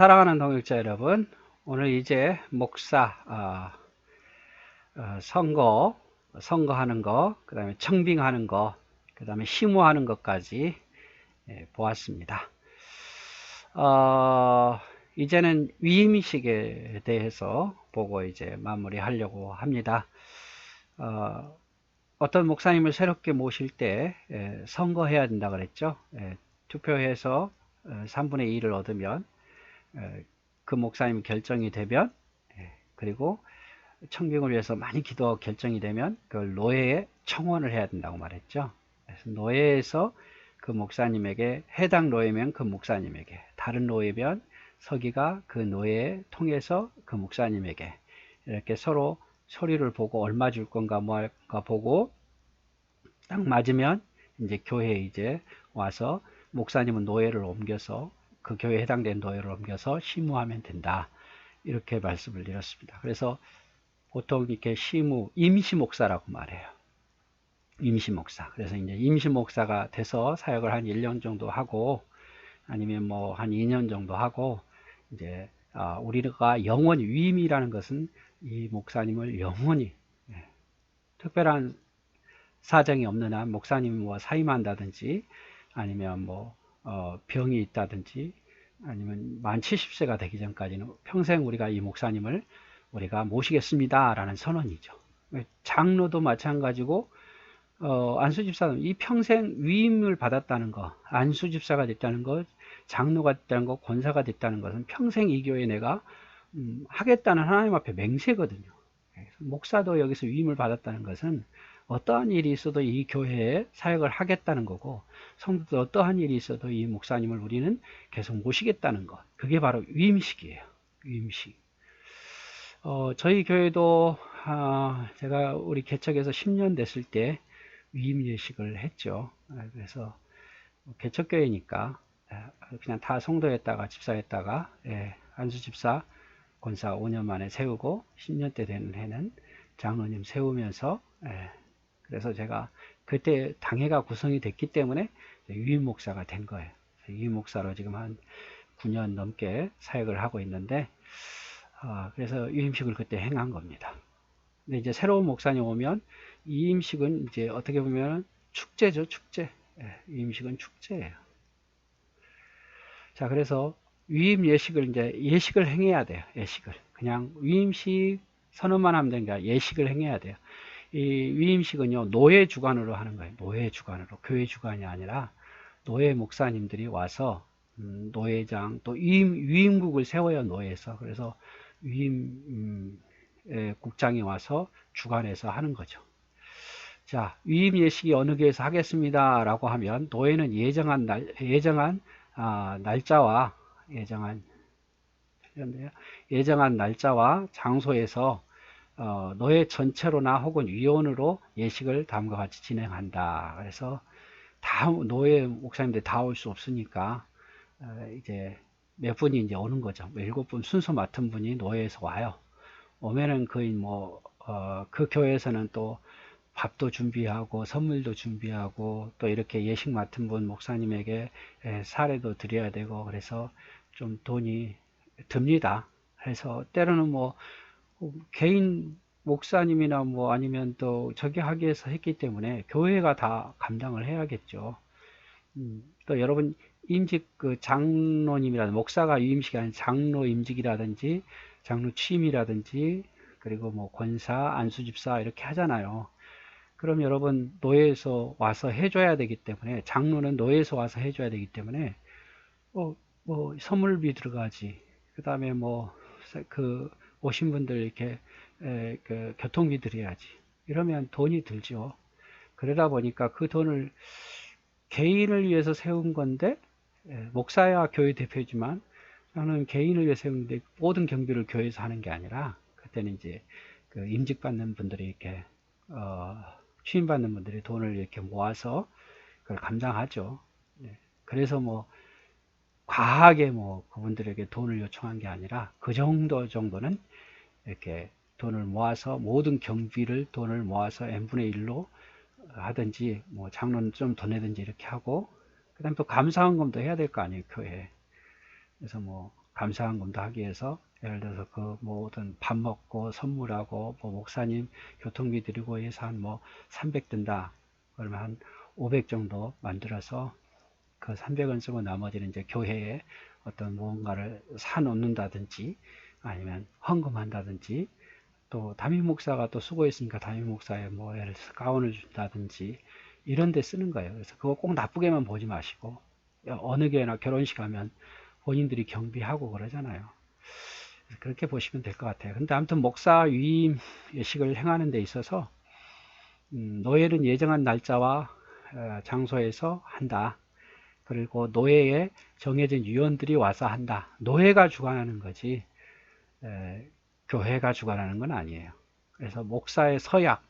사랑하는 동역자 여러분, 오늘 이제 목사, 선거하는 거, 그 다음에 청빙하는 거, 그 다음에 심호하는 것까지 보았습니다. 이제는 위임식에 대해서 보고 이제 마무리하려고 합니다. 어떤 목사님을 새롭게 모실 때 선거해야 된다 그랬죠. 투표해서 3분의 2를 얻으면 그 목사님 결정이 되면, 그리고 청빙을 위해서 많이 기도하고 결정이 되면 그걸 노예에 청원을 해야 된다고 말했죠. 그래서 노예에서 그 목사님에게, 해당 노예면 그 목사님에게, 다른 노예면 서기가 그 노예에 통해서 그 목사님에게 이렇게 서로 서류를 보고 얼마 줄 건가 뭐 할까 보고 딱 맞으면 이제 교회에 이제 와서 목사님은 노예를 옮겨서 그 교회에 해당된 노예를 옮겨서 심우하면 된다. 이렇게 말씀을 드렸습니다. 그래서 보통 이렇게 임시 목사라고 말해요. 임시 목사. 그래서 이제 임시 목사가 돼서 사역을 한 1년 정도 하고 아니면 뭐 한 2년 정도 하고 이제 우리가 영원히 위임이라는 것은 이 목사님을 영원히 특별한 사정이 없는 한 목사님이 뭐 사임한다든지 아니면 뭐 병이 있다든지 아니면 만 70세가 되기 전까지는 평생 우리가 이 목사님을 우리가 모시겠습니다 라는 선언이죠. 장로도 마찬가지고 안수집사도 이 평생 위임을 받았다는 거, 안수집사가 됐다는 거, 장로가 됐다는 거, 권사가 됐다는 것은 평생 이 교회에 내가 하겠다는 하나님 앞에 맹세거든요. 목사도 여기서 위임을 받았다는 것은 어떠한 일이 있어도 이 교회에 사역을 하겠다는 거고, 성도도 어떠한 일이 있어도 이 목사님을 우리는 계속 모시겠다는 것. 그게 바로 위임식이에요. 위임식. 저희 교회도 제가 우리 개척해서 10년 됐을 때 위임 예식을 했죠. 그래서 개척교회니까 그냥 다 성도였다가 집사였다가 안수 집사 권사 5년 만에 세우고 10년째 되는 해는 장로님 세우면서 그래서 제가 그때 당회가 구성이 됐기 때문에 유임 목사가 된 거예요. 유임 목사로 지금 한 9년 넘게 사역을 하고 있는데 그래서 유임식을 그때 행한 겁니다. 근데 이제 새로운 목사님 오면 이 임식은 이제 어떻게 보면 축제죠, 축제. 유임식은 축제예요. 자, 그래서 위임 예식을 이제 예식을 행해야 돼요. 예식을 그냥 위임식 선언만 하면 되는 게 아니라 예식을 행해야 돼요. 이 위임식은요 노예 주관으로 하는 거예요. 노예 주관으로, 교회 주관이 아니라 노예 목사님들이 와서 노예장 또 위임국을 세워요. 노예에서. 그래서 위임 국장이 와서 주관해서 하는 거죠. 자, 위임 예식이 어느 교회에서 하겠습니다 라고 하면 노예는 예정한 날짜와 예정한 날짜와 장소에서 노예 전체로나 혹은 위원으로 예식을 다음과 같이 진행한다. 그래서 노예 목사님들 다 올 수 없으니까 이제 몇 분이 이제 오는 거죠. 7분 순서 맡은 분이 노예에서 와요. 오면은 거의 그 교회에서는 또 밥도 준비하고 선물도 준비하고 또 이렇게 예식 맡은 분 목사님에게 사례도 드려야 되고 그래서 좀 돈이 듭니다. 그래서 때로는 뭐 개인 목사님이나 뭐 아니면 또 저기 하기 위해서 했기 때문에 교회가 다 감당을 해야겠죠. 또 여러분 임직 그 장로님이라든지 목사가 임직이 아닌 장로 임직이라든지 장로 취임이라든지 그리고 뭐 권사, 안수집사 이렇게 하잖아요. 그럼 여러분 노예에서 와서 해줘야 되기 때문에 장로는 노예에서 와서 해줘야 되기 때문에 뭐 선물비 들어가지. 그 다음에 뭐 그 오신 분들 이렇게 그 교통비 드려야지. 이러면 돈이 들죠. 그러다 보니까 그 돈을 개인을 위해서 세운 건데 목사야 교회 대표지만 저는 개인을 위해 세우는데 모든 경비를 교회에서 하는 게 아니라 그때는 이제 그 임직받는 분들이 이렇게 취임받는 분들이 돈을 이렇게 모아서 그걸 감당하죠. 그래서 뭐 과하게 뭐 그분들에게 돈을 요청한 게 아니라 그 정도는 이렇게 돈을 모아서 모든 경비를 돈을 모아서 n분의 1로 하든지 뭐 장로는 좀 더 내든지 이렇게 하고 그다음에 또 감사헌금도 해야 될 거 아니에요, 교회에. 그래서 뭐 감사한금도 하기 위해서 예를 들어서 그 모든 밥 먹고 선물하고 뭐 목사님 교통비 드리고 해서 한 뭐 300 든다. 그러면 한 500 정도 만들어서 그 300원 쓰고 나머지는 이제 교회에 어떤 무언가를 사 놓는다든지 아니면 헌금한다든지 또 담임 목사가 또 수고했으니까 담임 목사에 뭐 예를 들어서 가운을 준다든지 이런 데 쓰는 거예요. 그래서 그거 꼭 나쁘게만 보지 마시고 어느 교회나 결혼식 하면 본인들이 경비하고 그러잖아요. 그렇게 보시면 될 것 같아요. 근데 아무튼 목사 위임 예식을 행하는 데 있어서 노예는 예정한 날짜와 장소에서 한다. 그리고 노예에 정해진 위원들이 와서 한다. 노예가 주관하는 거지 교회가 주관하는 건 아니에요. 그래서 목사의 서약,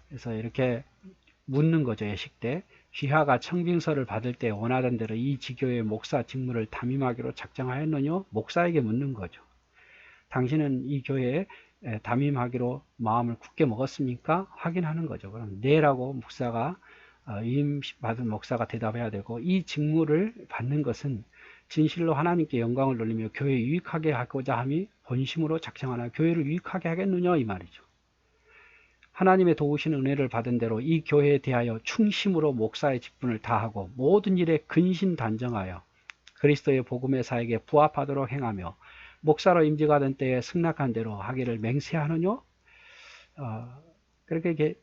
그래서 이렇게 묻는 거죠. 예식 때 귀하가 청빙서를 받을 때 원하던 대로 이 지교의 목사 직무를 담임하기로 작정하였느냐? 목사에게 묻는 거죠. 당신은 이 교회에 담임하기로 마음을 굳게 먹었습니까? 확인하는 거죠. 그럼 네라고 목사가 위임 받은 목사가 대답해야 되고, 이 직무를 받는 것은 진실로 하나님께 영광을 돌리며 교회 유익하게 하고자 함이 본심으로 작정하나 교회를 유익하게 하겠느냐 이 말이죠. 하나님의 도우시는 은혜를 받은 대로 이 교회에 대하여 충심으로 목사의 직분을 다하고 모든 일에 근신단정하여 그리스도의 복음의 사에게 부합하도록 행하며 목사로 임직가 된 때에 승낙한 대로 하기를 맹세하느냐? 그렇게 이렇게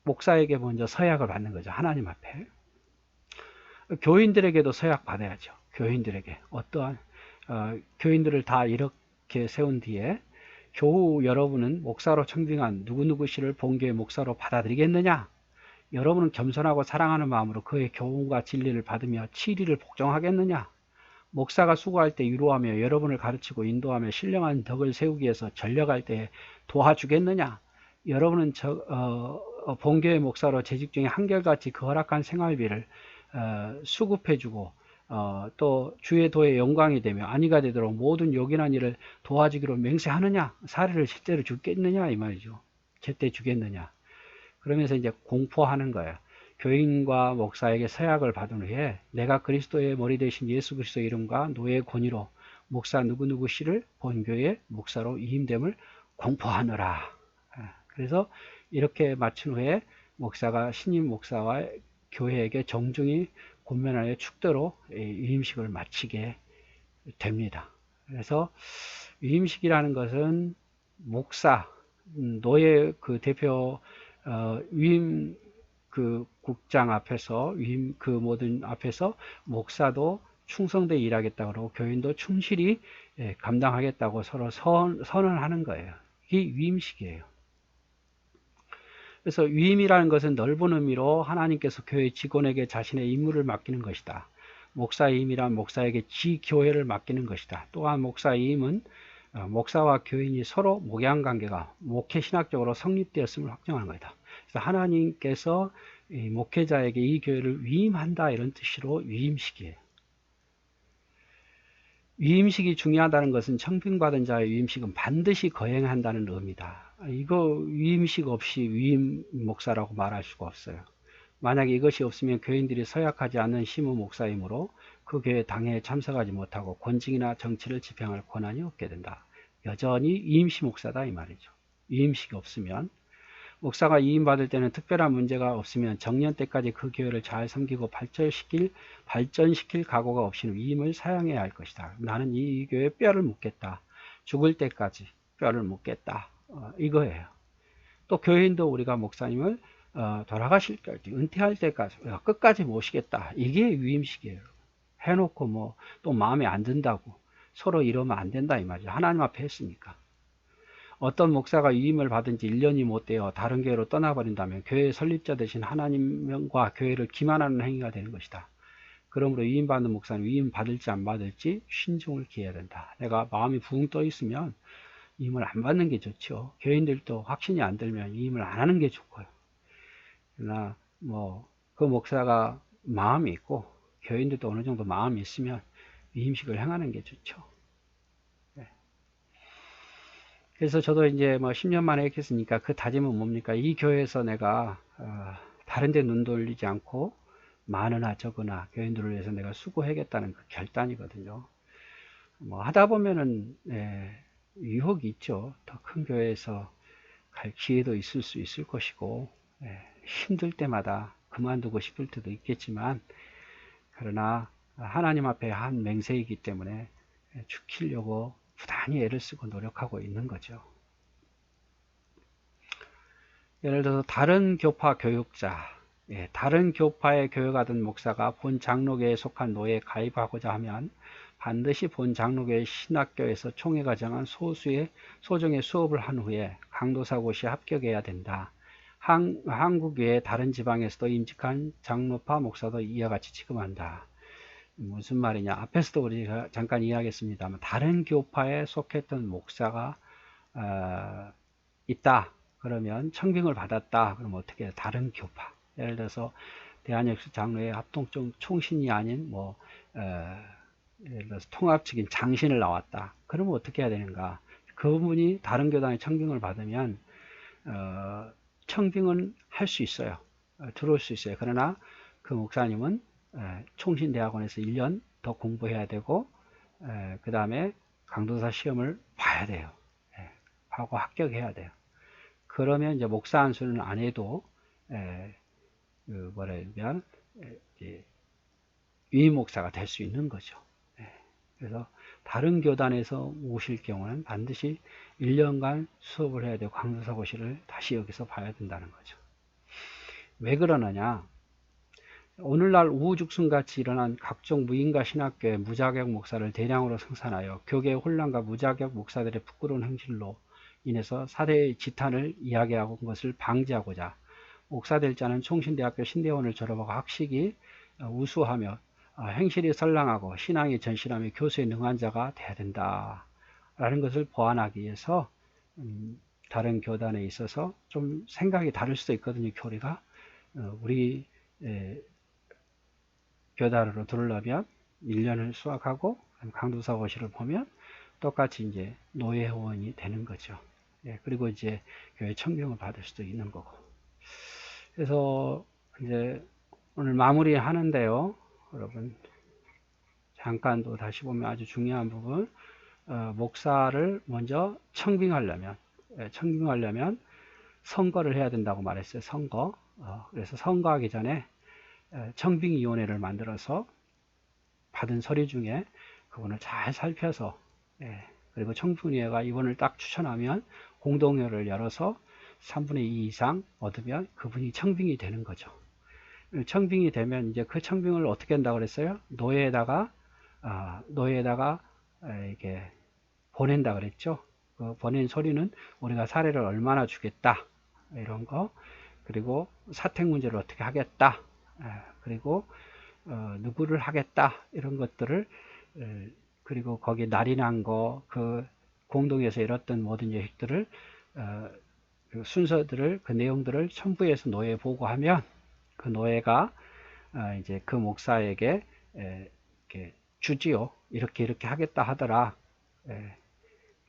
목사에게 먼저 서약을 받는 거죠. 하나님 앞에. 교인들에게도 서약 받아야죠. 교인들에게 어떠한 교인들을 다 이렇게 세운 뒤에 교우 여러분은 목사로 청빙한 누구누구씨를 본교의 목사로 받아들이겠느냐? 여러분은 겸손하고 사랑하는 마음으로 그의 교훈과 진리를 받으며 치리를 복종하겠느냐? 목사가 수고할 때 위로하며 여러분을 가르치고 인도하며 신령한 덕을 세우기 위해서 전력할 때 도와주겠느냐? 여러분은 본교의 목사로 재직 중에 한결같이 그 허락한 생활비를 수급해주고 또 주의 도의 영광이 되며 안위가 되도록 모든 요긴한 일을 도와주기로 맹세하느냐? 사례를 실제로 주겠느냐 이 말이죠. 제때 주겠느냐? 그러면서 이제 공포하는 거예요. 교인과 목사에게 서약을 받은 후에 내가 그리스도의 머리 되신 예수 그리스도 이름과 노예의 권위로 목사 누구누구 씨를 본교의 목사로 위임됨을 공포하노라. 그래서 이렇게 마친 후에 목사가 신임 목사와 교회에게 정중히 권면하여 축도로 위임식을 마치게 됩니다. 그래서 위임식이라는 것은 목사, 노예 그 대표 위임 그 국장 앞에서 위임 그 모든 앞에서 목사도 충성되게 일하겠다고 그러고 교인도 충실히 감당하겠다고 서로 선언하는 거예요. 이게 위임식이에요. 그래서 위임이라는 것은 넓은 의미로 하나님께서 교회 직원에게 자신의 임무를 맡기는 것이다. 목사임이란 목사에게 지교회를 맡기는 것이다. 또한 목사임은 목사와 교인이 서로 목양관계가 목회신학적으로 성립되었음을 확정하는 것이다. 그래서 하나님께서 이 목회자에게 이 교회를 위임한다 이런 뜻으로 위임식이에요. 위임식이 중요하다는 것은 청빙받은 자의 위임식은 반드시 거행한다는 의미다. 이거 위임식 없이 위임 목사라고 말할 수가 없어요. 만약에 이것이 없으면 교인들이 서약하지 않는 심우 목사이므로 그 교회 당회에 참석하지 못하고 권직이나 정치를 집행할 권한이 없게 된다. 여전히 위임식 목사다 이 말이죠. 위임식이 없으면 목사가 위임받을 때는 특별한 문제가 없으면 정년 때까지 그 교회를 잘 섬기고 발전시킬 각오가 없이는 위임을 사양해야 할 것이다. 나는 이 교회에 뼈를 묻겠다. 죽을 때까지 뼈를 묻겠다. 이거예요. 또 교인도 우리가 목사님을 돌아가실 때까지 은퇴할 때까지 끝까지 모시겠다. 이게 위임식이에요. 해놓고 뭐 또 마음에 안 든다고 서로 이러면 안 된다 이 말이죠. 하나님 앞에 했으니까. 어떤 목사가 위임을 받은 지 1년이 못 되어 다른 교회로 떠나버린다면 교회의 설립자 대신 하나님과 교회를 기만하는 행위가 되는 것이다. 그러므로 위임받는 목사는 위임 받을지 안 받을지 신중을 기해야 된다. 내가 마음이 붕 떠 있으면 위임을 안 받는 게 좋죠. 교인들도 확신이 안 들면 위임을 안 하는 게 좋고요. 그러나 뭐 그 목사가 마음이 있고 교인들도 어느 정도 마음이 있으면 위임식을 행하는 게 좋죠. 그래서 저도 이제 뭐 10년 만에 했겠으니까 그 다짐은 뭡니까? 이 교회에서 내가 다른 데 눈 돌리지 않고 많으나 적으나 교인들을 위해서 내가 수고하겠다는 그 결단이거든요. 뭐 하다 보면은 유혹이 있죠. 더 큰 교회에서 갈 기회도 있을 수 있을 것이고, 힘들 때마다 그만두고 싶을 때도 있겠지만, 그러나 하나님 앞에 한 맹세이기 때문에 지키려고 부단히 애를 쓰고 노력하고 있는 거죠. 예를 들어서 다른 교파 교육자, 다른 교파에 교육하던 목사가 본 장로교에 속한 노예에 가입하고자 하면 반드시 본 장로교의 신학교에서 총회가 정한 소정의 수업을 한 후에 강도사고시에 합격해야 된다. 한국 외의 다른 지방에서도 임직한 장로파 목사도 이와 같이 취급한다. 무슨 말이냐? 앞에서도 우리가 잠깐 이야기했습니다만 다른 교파에 속했던 목사가 있다. 그러면 청빙을 받았다. 그러면 어떻게 해요? 다른 교파. 예를 들어서 대한역수 장로회 합동적 총신이 아닌 예를 들어서 통합적인 장신을 나왔다. 그러면 어떻게 해야 되는가? 그분이 다른 교단에 청빙을 받으면 청빙은 할 수 있어요. 들어올 수 있어요. 그러나 그 목사님은 총신대학원에서 1년 더 공부해야 되고 그 다음에 강도사 시험을 봐야 돼요. 하고 합격해야 돼요. 그러면 이제 목사 안수는 안 해도 뭐라면 위임 목사가 될 수 있는 거죠. 그래서 다른 교단에서 오실 경우는 반드시 1년간 수업을 해야 되고 강도사고시를 다시 여기서 봐야 된다는 거죠. 왜 그러느냐? 오늘날 우후죽순같이 일어난 각종 무인가 신학교의 무자격 목사를 대량으로 생산하여 교계의 혼란과 무자격 목사들의 부끄러운 행실로 인해서 사대의 지탄을 이야기하고 것을 방지하고자 목사 될 자는 총신대학교 신대원을 졸업하고 학식이 우수하며 행실이 선량하고 신앙이 전실하며 교수에 능한 자가 돼야 된다 라는 것을 보완하기 위해서 다른 교단에 있어서 좀 생각이 다를 수도 있거든요. 교리가 우리 교단으로 들어오려면 1년을 수학하고 강도사고시를 보면 똑같이 이제 노예회원이 되는 거죠. 그리고 이제 교회 청빙을 받을 수도 있는 거고. 그래서 이제 오늘 마무리 하는데요. 여러분 잠깐 또 다시 보면 아주 중요한 부분, 목사를 먼저 청빙하려면 선거를 해야 된다고 말했어요. 선거. 그래서 선거하기 전에 청빙위원회를 만들어서 받은 서류 중에 그분을 잘 살펴서 그리고 청빙위원회가 이분을 딱 추천하면 공동회를 열어서 3분의 2 이상 얻으면 그분이 청빙이 되는 거죠. 청빙이 되면 이제 그 청빙을 어떻게 한다고 그랬어요? 노예에다가 이렇게 보낸다 그랬죠. 그 보낸 서류는 우리가 사례를 얼마나 주겠다 이런 거, 그리고 사택 문제를 어떻게 하겠다, 그리고 누구를 하겠다 이런 것들을, 그리고 거기 날인한 거, 그 공동에서 이뤘던 모든 얘기들을 그 순서들을, 그 내용들을 첨부해서 노예에 보고하면 그 노예가 이제 그 목사에게 이렇게 주지요. 이렇게 하겠다 하더라.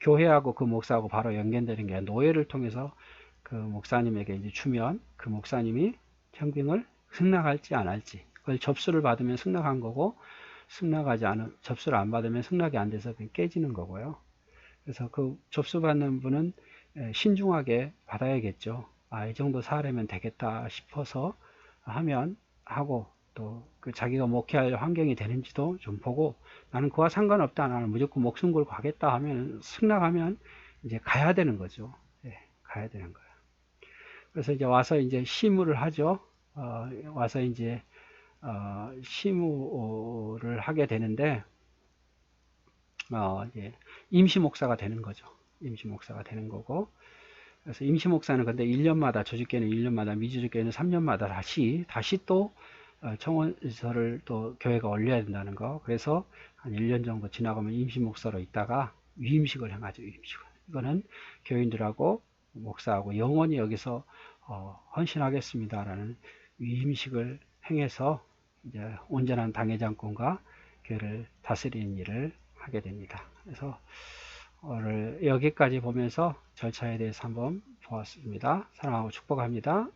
교회하고 그 목사하고 바로 연결되는 게 아니라 노예를 통해서 그 목사님에게 이제 주면 그 목사님이 청빙을 승낙할지 안 할지, 그걸 접수를 받으면 승낙한 거고, 승낙하지 않은, 접수를 안 받으면 승낙이 안 돼서 그냥 깨지는 거고요. 그래서 그 접수 받는 분은 신중하게 받아야겠죠. 이 정도 사례면 되겠다 싶어서 하면 하고, 또 그 자기가 목회할 환경이 되는지도 좀 보고, 나는 그와 상관없다, 나는 무조건 목숨 걸고 가겠다 하면, 승낙하면 이제 가야 되는 거죠. 가야 되는 거예요. 그래서 이제 와서 이제 시무를 하죠. 와서 이제 시무를 하게 되는데, 이제 임시 목사가 되는 거죠. 임시 목사가 되는 거고, 그래서 임시 목사는 근데 1년마다, 조직교회는 1년마다, 미조직교회는 3년마다 다시 또 청원서를 또 교회가 올려야 된다는 거. 그래서 한 1년 정도 지나가면 임시 목사로 있다가 위임식을 행하죠. 위임식을. 이거는 교인들하고 목사하고 영원히 여기서 헌신하겠습니다라는 위임식을 행해서 이제 온전한 당회장권과 교회를 다스리는 일을 하게 됩니다. 그래서 오늘 여기까지 보면서 절차에 대해서 한번 보았습니다. 사랑하고 축복합니다.